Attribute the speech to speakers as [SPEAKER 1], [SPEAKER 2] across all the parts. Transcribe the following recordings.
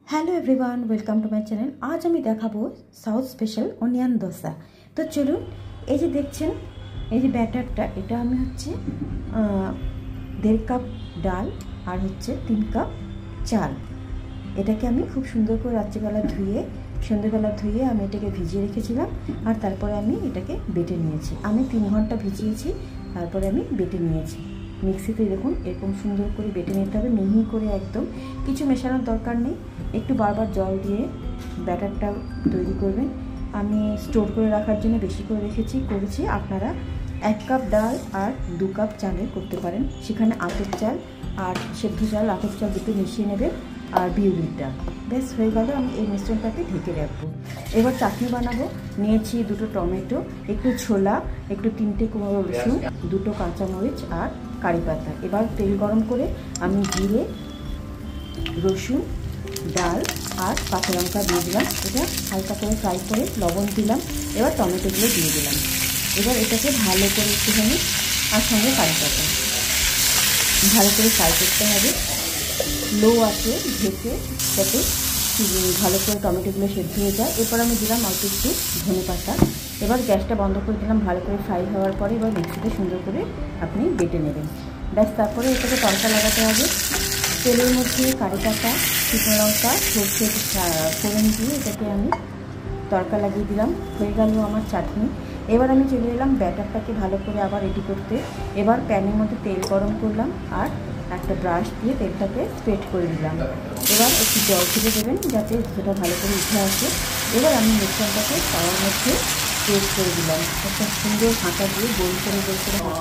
[SPEAKER 1] Hello everyone welcome to my channel. आज हमें देखाबो साउथ स्पेशल अनियन डोसा। तो चलुन এই যে দেখছেন এই যে ব্যাটারটা এটা আমি হচ্ছে 1.5 কাপ ডাল আর হচ্ছে 3 কাপ চাল, এটাকে আমি খুব সুন্দর করে রাত্রিবেলা সন্ধ্যাবেলা ধুয়ে আমি এটাকে ভিজিয়ে রেখেছিলাম আর তারপরে আমি এটাকে বেটে নিয়েছি। আমি 3 ঘন্টা ভিজিয়েছি, তারপরে আমি বেটে নিয়েছি। মিক্সিতে দেখুন এরকম সুন্দর করে বেটে নিতে হবে, মিহি করে, একদম কিছু মেশানোর দরকার নেই। একটু বারবার জল দিয়ে ব্যাটারটা তৈরি করবেন। আমি স্টোর করে রাখার জন্য বেশি করে করেছি। আপনারা 1 কাপ ডাল আর 2 কাপ চালে করতে পারেন। সেখানে আতপ চাল আর সেদ্ধ চাল, আতপ চাল দুটো মিশিয়ে নেবেন আর বিউলির ডাল। বেশ হয়ে গেল। আমি এই মিশ্রণটাকে ঢেকে রাখবো। এবার চাটনি বানাবো। নিয়েছি 2টো টমেটো, একটু ছোলা, একটু 3টে কুমড়ো রসুন, 2টো কাঁচামরিচ আর কারি পাতা। এবার তেল গরম করে আমি জিরে, রসুন, ডাল আর কাঁচা লঙ্কা দিয়ে দিলাম। এটা হালকা করে ফ্রাই করে লবণ দিলাম। এবার টমেটোগুলো দিয়ে দিলাম। এবার এটাকে ভালো করে একটুখানি আর সঙ্গে কারি পাতা ভালো করে ফ্রাই করতে হবে। লো আছে ঢেকে যাতে ভালো করে টমেটোগুলো সেদ্ধ হয়ে যায়। এরপর আমি দিলাম অল্প একটু ধনে পাতা। এবার গ্যাসটা বন্ধ করে দিলাম। ভালো করে ফ্রাই হওয়ার পরে এবার মিক্সিতে সুন্দর করে আপনি বেটে নেবেন। ব্যাস তারপরে এটাকে তড়কা লাগাতে হবে। তেলের মধ্যে কারি পাতা, শুকনো লঙ্কা, সরষে ফোড়ন দিয়ে এটাকে আমি তড়কা লাগিয়ে দিলাম। হয়ে গেল আমার চাটনি। এবার আমি চলে এলাম ব্যাটারটাকে ভালো করে আবার রেডি করতে। এবার প্যানের মধ্যে তেল গরম করলাম আর একটা ব্রাশ দিয়ে তেলটাকে স্প্রেড করে দিলাম। এবার একটু জল ছেড়ে দেবেন যাতে সেটা ভালো করে উঠে আসে। এবার আমি মিশ্রণটাকে তাওয়ার মধ্যে স্প্রেড করে দিলাম। একটা সুন্দর হাঁটা দিয়ে গোল করে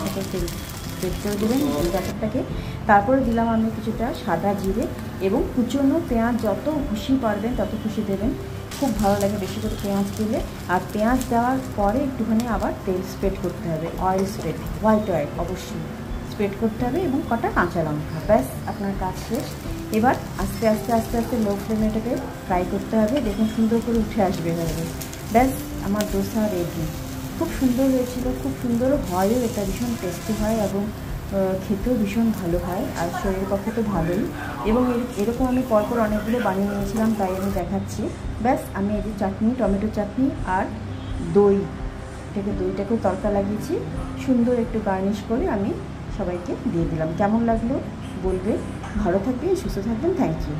[SPEAKER 1] হাঁটা তেল স্প্রেড করে দেবেন ব্যাটারটাকে। তারপরে দিলাম আমি কিছুটা সাদা জিরে এবং কুচনো পেঁয়াজ, যত খুশি পারবেন তত খুশি দেবেন। খুব ভালো লাগে বেশি করে পেঁয়াজ দিলে। আর পেঁয়াজ দেওয়ার পরে একটুখানি আবার তেল স্প্রেড করতে হবে, অয়েল স্প্রেড, হোয়াইট অয়েল অবশ্যই স্প্রেড করতে হবে এবং কটা কাঁচা লঙ্কা। ব্যাস আপনার কাজ শেষ। এবার আস্তে আস্তে লো ফ্লেমে এটাকে ফ্রাই করতে হবে। দেখুন সুন্দর করে উঠে আসবে এভাবে। ব্যাস আমার ডোসা রেডি। খুব সুন্দর হয়েছিল, খুব সুন্দরও হয়ও। এটা ভীষণ টেস্টি হয় এবং খেতেও ভীষণ ভালো হয় আর শরীরের পক্ষে তো ভালোই। এবং এরকম আমি পরপর অনেকগুলো বানিয়ে নিয়েছিলাম, তাই আমি দেখাচ্ছি। ব্যাস আমি এই যে চাটনি, টমেটো চাটনি আর দইটাকেও তড়কা লাগিয়েছি। সুন্দর একটু গার্নিশ করে আমি সবাইকে দিয়ে দিলাম। কেমন লাগলো বলবে। ভালো থাকবেন, সুস্থ থাকবেন। Thank you.